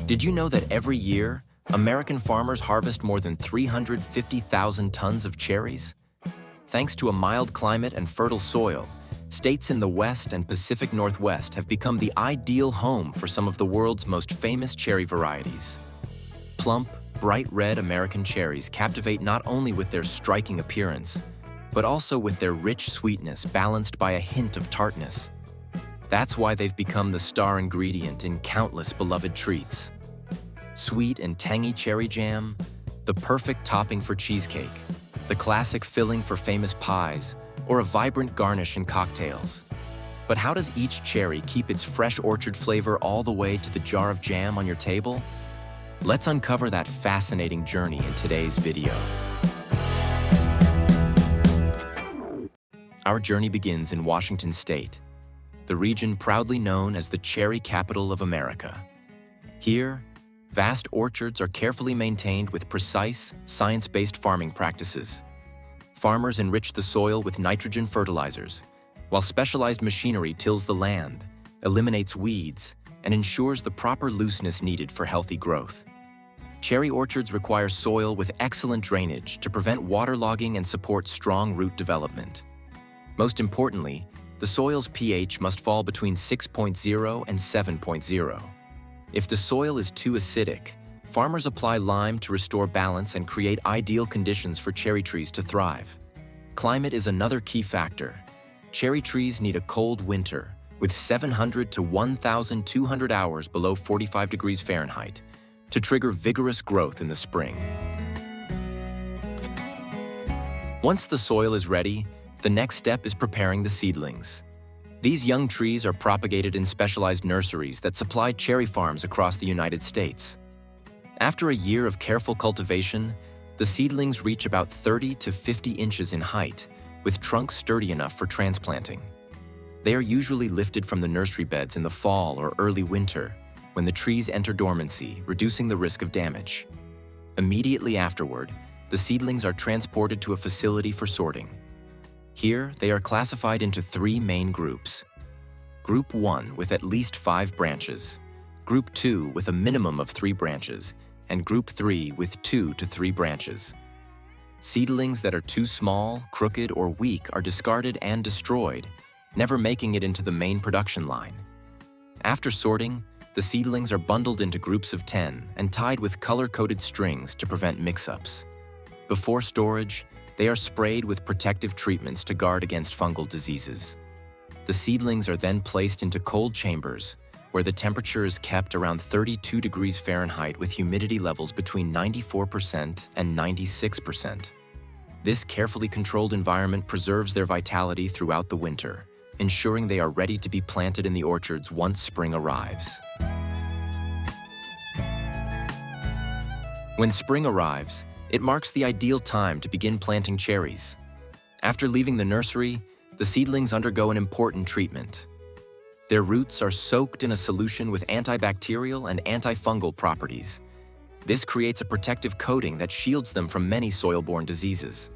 Did you know that every year, American farmers harvest more than 350,000 tons of cherries? Thanks to a mild climate and fertile soil, states in the West and Pacific Northwest have become the ideal home for some of the world's most famous cherry varieties. Plump, bright red American cherries captivate not only with their striking appearance, but also with their rich sweetness balanced by a hint of tartness. That's why they've become the star ingredient in countless beloved treats. Sweet and tangy cherry jam, the perfect topping for cheesecake, the classic filling for famous pies, or a vibrant garnish in cocktails. But how does each cherry keep its fresh orchard flavor all the way to the jar of jam on your table? Let's uncover that fascinating journey in today's video. Our journey begins in Washington State, the region proudly known as the cherry capital of America. Here, vast orchards are carefully maintained with precise, science-based farming practices. Farmers enrich the soil with nitrogen fertilizers, while specialized machinery tills the land, eliminates weeds, and ensures the proper looseness needed for healthy growth. Cherry orchards require soil with excellent drainage to prevent waterlogging and support strong root development. Most importantly, the soil's pH must fall between 6.0 and 7.0. If the soil is too acidic, farmers apply lime to restore balance and create ideal conditions for cherry trees to thrive. Climate is another key factor. Cherry trees need a cold winter, with 700 to 1,200 hours below 45 degrees Fahrenheit, to trigger vigorous growth in the spring. Once the soil is ready, the next step is preparing the seedlings. These young trees are propagated in specialized nurseries that supply cherry farms across the United States. After a year of careful cultivation, the seedlings reach about 30 to 50 inches in height, with trunks sturdy enough for transplanting. They are usually lifted from the nursery beds in the fall or early winter, when the trees enter dormancy, reducing the risk of damage. Immediately afterward, the seedlings are transported to a facility for sorting. Here, they are classified into three main groups. Group 1 with at least 5 branches, Group 2 with a minimum of 3 branches, and Group 3 with 2 to 3 branches. Seedlings that are too small, crooked, or weak are discarded and destroyed, never making it into the main production line. After sorting, the seedlings are bundled into groups of 10 and tied with color-coded strings to prevent mix-ups. Before storage, they are sprayed with protective treatments to guard against fungal diseases. The seedlings are then placed into cold chambers, where the temperature is kept around 32 degrees Fahrenheit with humidity levels between 94% and 96%. This carefully controlled environment preserves their vitality throughout the winter, ensuring they are ready to be planted in the orchards once spring arrives. When spring arrives, it marks the ideal time to begin planting cherries. After leaving the nursery, the seedlings undergo an important treatment. Their roots are soaked in a solution with antibacterial and antifungal properties. This creates a protective coating that shields them from many soil-borne diseases.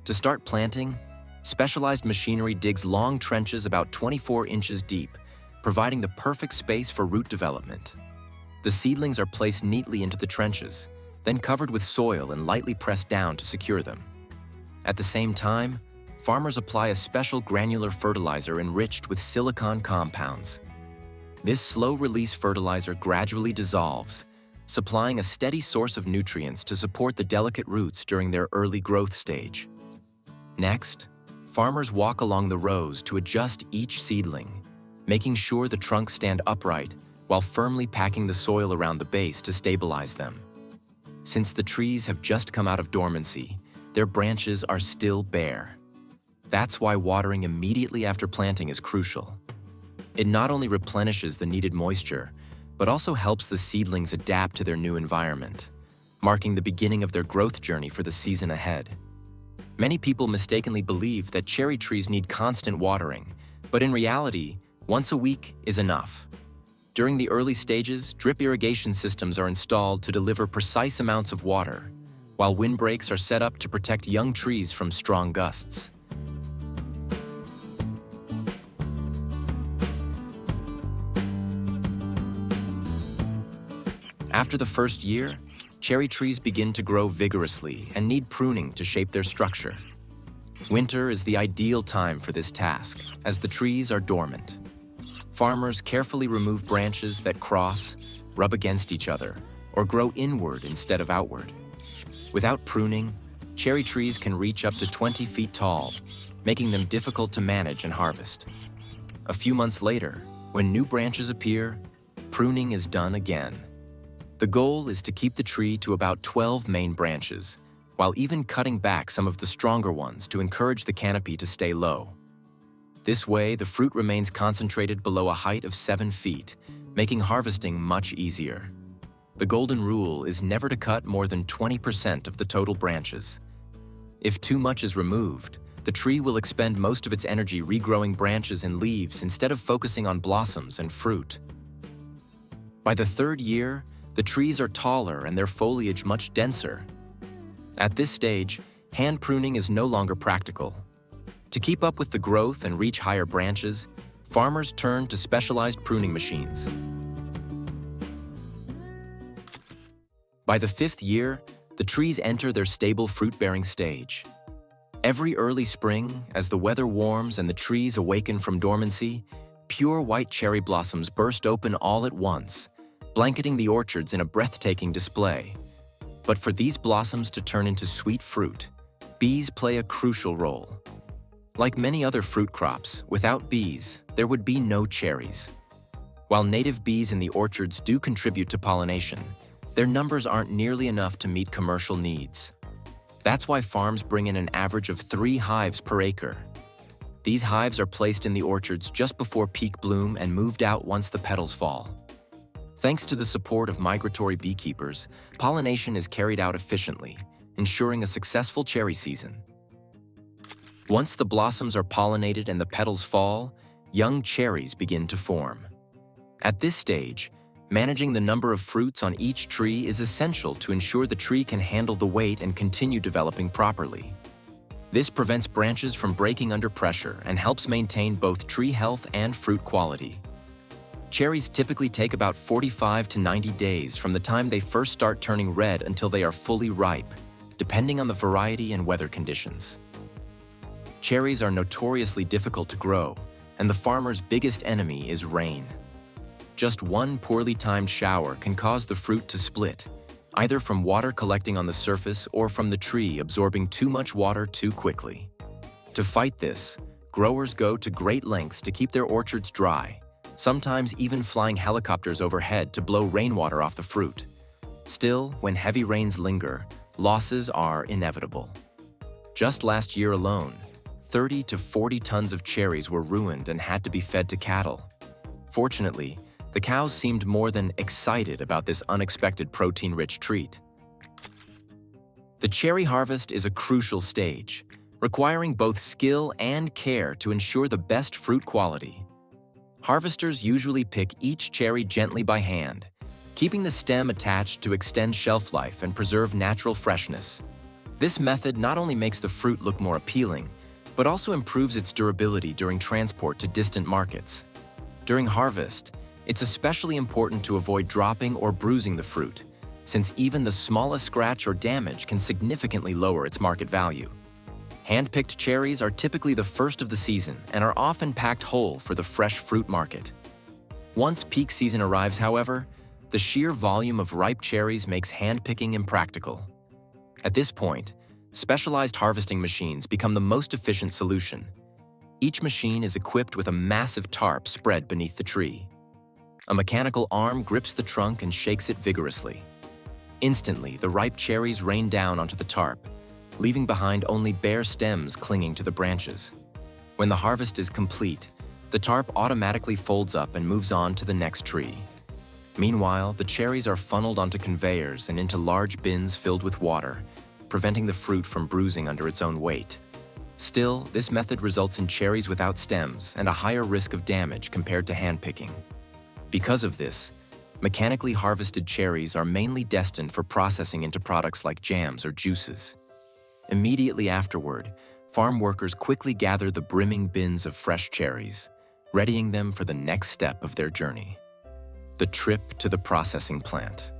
To start planting, specialized machinery digs long trenches about 24 inches deep, providing the perfect space for root development. The seedlings are placed neatly into the trenches, then covered with soil and lightly pressed down to secure them. At the same time, farmers apply a special granular fertilizer enriched with silicon compounds. This slow-release fertilizer gradually dissolves, supplying a steady source of nutrients to support the delicate roots during their early growth stage. Next, farmers walk along the rows to adjust each seedling, making sure the trunks stand upright while firmly packing the soil around the base to stabilize them. Since the trees have just come out of dormancy, their branches are still bare. That's why watering immediately after planting is crucial. It not only replenishes the needed moisture, but also helps the seedlings adapt to their new environment, marking the beginning of their growth journey for the season ahead. Many people mistakenly believe that cherry trees need constant watering, but in reality, once a week is enough. During the early stages, drip irrigation systems are installed to deliver precise amounts of water, while windbreaks are set up to protect young trees from strong gusts. After the first year, cherry trees begin to grow vigorously and need pruning to shape their structure. Winter is the ideal time for this task, as the trees are dormant. Farmers carefully remove branches that cross, rub against each other, or grow inward instead of outward. Without pruning, cherry trees can reach up to 20 feet tall, making them difficult to manage and harvest. A few months later, when new branches appear, pruning is done again. The goal is to keep the tree to about 12 main branches, while even cutting back some of the stronger ones to encourage the canopy to stay low. This way, the fruit remains concentrated below a height of 7 feet, making harvesting much easier. The golden rule is never to cut more than 20% of the total branches. If too much is removed, the tree will expend most of its energy regrowing branches and leaves instead of focusing on blossoms and fruit. By the third year, the trees are taller and their foliage much denser. At this stage, hand pruning is no longer practical. To keep up with the growth and reach higher branches, farmers turn to specialized pruning machines. By the 5th year, the trees enter their stable fruit-bearing stage. Every early spring, as the weather warms and the trees awaken from dormancy, pure white cherry blossoms burst open all at once, blanketing the orchards in a breathtaking display. But for these blossoms to turn into sweet fruit, bees play a crucial role. Like many other fruit crops, without bees, there would be no cherries. While native bees in the orchards do contribute to pollination, their numbers aren't nearly enough to meet commercial needs. That's why farms bring in an average of 3 hives per acre. These hives are placed in the orchards just before peak bloom and moved out once the petals fall. Thanks to the support of migratory beekeepers, pollination is carried out efficiently, ensuring a successful cherry season. Once the blossoms are pollinated and the petals fall, young cherries begin to form. At this stage, managing the number of fruits on each tree is essential to ensure the tree can handle the weight and continue developing properly. This prevents branches from breaking under pressure and helps maintain both tree health and fruit quality. Cherries typically take about 45 to 90 days from the time they first start turning red until they are fully ripe, depending on the variety and weather conditions. Cherries are notoriously difficult to grow, and the farmer's biggest enemy is rain. Just one poorly timed shower can cause the fruit to split, either from water collecting on the surface or from the tree absorbing too much water too quickly. To fight this, growers go to great lengths to keep their orchards dry, sometimes even flying helicopters overhead to blow rainwater off the fruit. Still, when heavy rains linger, losses are inevitable. Just last year alone, 30 to 40 tons of cherries were ruined and had to be fed to cattle. Fortunately, the cows seemed more than excited about this unexpected protein-rich treat. The cherry harvest is a crucial stage, requiring both skill and care to ensure the best fruit quality. Harvesters usually pick each cherry gently by hand, keeping the stem attached to extend shelf life and preserve natural freshness. This method not only makes the fruit look more appealing, but also improves its durability during transport to distant markets. During harvest, it's especially important to avoid dropping or bruising the fruit, since even the smallest scratch or damage can significantly lower its market value. Hand-picked cherries are typically the first of the season and are often packed whole for the fresh fruit market. Once peak season arrives, however, the sheer volume of ripe cherries makes hand-picking impractical. At this point, specialized harvesting machines become the most efficient solution. Each machine is equipped with a massive tarp spread beneath the tree. A mechanical arm grips the trunk and shakes it vigorously. Instantly, the ripe cherries rain down onto the tarp, leaving behind only bare stems clinging to the branches. When the harvest is complete, the tarp automatically folds up and moves on to the next tree. Meanwhile, the cherries are funneled onto conveyors and into large bins filled with water, preventing the fruit from bruising under its own weight. Still, this method results in cherries without stems and a higher risk of damage compared to hand-picking. Because of this, mechanically harvested cherries are mainly destined for processing into products like jams or juices. Immediately afterward, farm workers quickly gather the brimming bins of fresh cherries, readying them for the next step of their journey: the trip to the processing plant.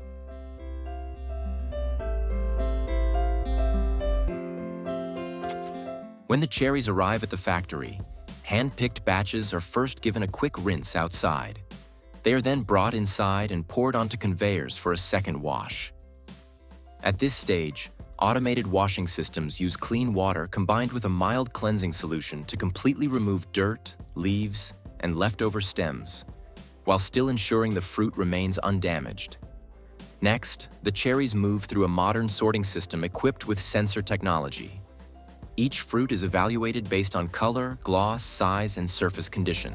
When the cherries arrive at the factory, hand-picked batches are first given a quick rinse outside. They are then brought inside and poured onto conveyors for a second wash. At this stage, automated washing systems use clean water combined with a mild cleansing solution to completely remove dirt, leaves, and leftover stems, while still ensuring the fruit remains undamaged. Next, the cherries move through a modern sorting system equipped with sensor technology. Each fruit is evaluated based on color, gloss, size, and surface condition.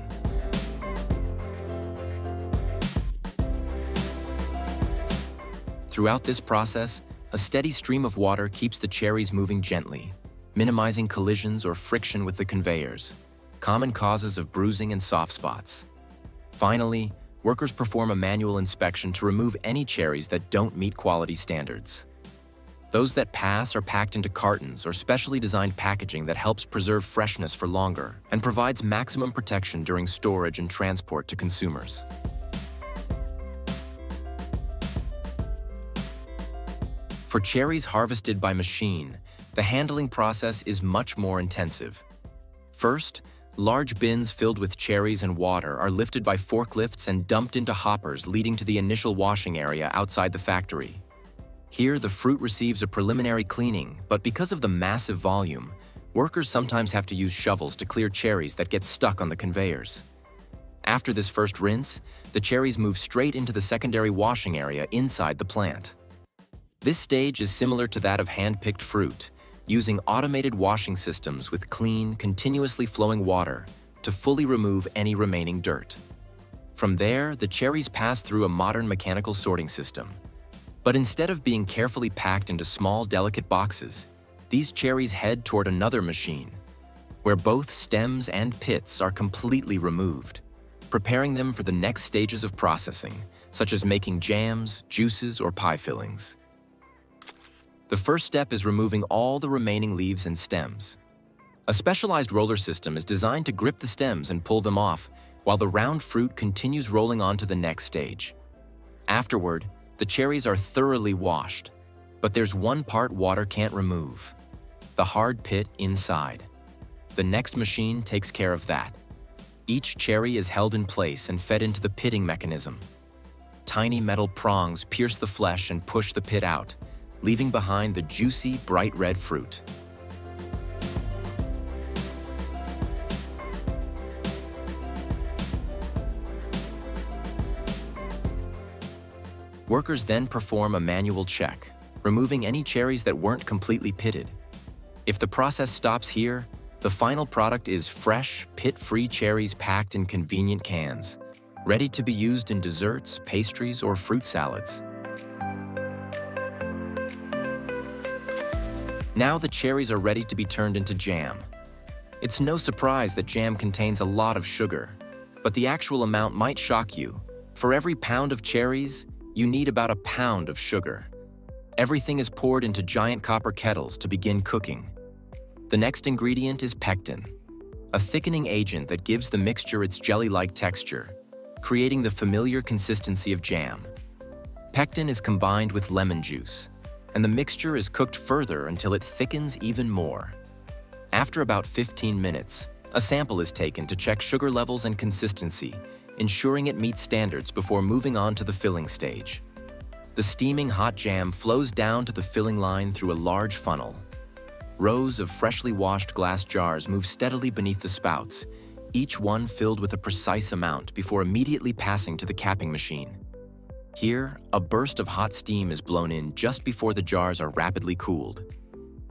Throughout this process, a steady stream of water keeps the cherries moving gently, minimizing collisions or friction with the conveyors, common causes of bruising and soft spots. Finally, workers perform a manual inspection to remove any cherries that don't meet quality standards. Those that pass are packed into cartons or specially designed packaging that helps preserve freshness for longer and provides maximum protection during storage and transport to consumers. For cherries harvested by machine, the handling process is much more intensive. First, large bins filled with cherries and water are lifted by forklifts and dumped into hoppers, leading to the initial washing area outside the factory. Here, the fruit receives a preliminary cleaning, but because of the massive volume, workers sometimes have to use shovels to clear cherries that get stuck on the conveyors. After this first rinse, the cherries move straight into the secondary washing area inside the plant. This stage is similar to that of hand-picked fruit, using automated washing systems with clean, continuously flowing water to fully remove any remaining dirt. From there, the cherries pass through a modern mechanical sorting system. But instead of being carefully packed into small, delicate boxes, these cherries head toward another machine, where both stems and pits are completely removed, preparing them for the next stages of processing, such as making jams, juices, or pie fillings. The first step is removing all the remaining leaves and stems. A specialized roller system is designed to grip the stems and pull them off, while the round fruit continues rolling on to the next stage. Afterward, the cherries are thoroughly washed, but there's one part water can't remove: the hard pit inside. The next machine takes care of that. Each cherry is held in place and fed into the pitting mechanism. Tiny metal prongs pierce the flesh and push the pit out, leaving behind the juicy, bright red fruit. Workers then perform a manual check, removing any cherries that weren't completely pitted. If the process stops here, the final product is fresh, pit-free cherries packed in convenient cans, ready to be used in desserts, pastries, or fruit salads. Now the cherries are ready to be turned into jam. It's no surprise that jam contains a lot of sugar, but the actual amount might shock you. For every pound of cherries, you need about a pound of sugar. Everything is poured into giant copper kettles to begin cooking. The next ingredient is pectin, a thickening agent that gives the mixture its jelly-like texture, creating the familiar consistency of jam. Pectin is combined with lemon juice, and the mixture is cooked further until it thickens even more. After about 15 minutes, a sample is taken to check sugar levels and consistency, ensuring it meets standards before moving on to the filling stage. The steaming hot jam flows down to the filling line through a large funnel. Rows of freshly washed glass jars move steadily beneath the spouts, each one filled with a precise amount before immediately passing to the capping machine. Here, a burst of hot steam is blown in just before the jars are rapidly cooled.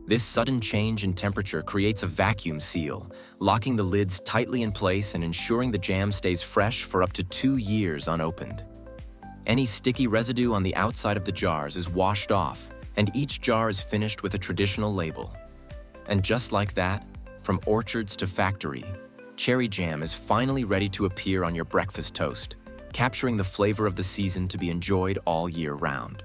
This sudden change in temperature creates a vacuum seal, locking the lids tightly in place and ensuring the jam stays fresh for up to 2 years unopened. Any sticky residue on the outside of the jars is washed off, and each jar is finished with a traditional label. And just like that, from orchards to factory, cherry jam is finally ready to appear on your breakfast toast, capturing the flavor of the season to be enjoyed all year round.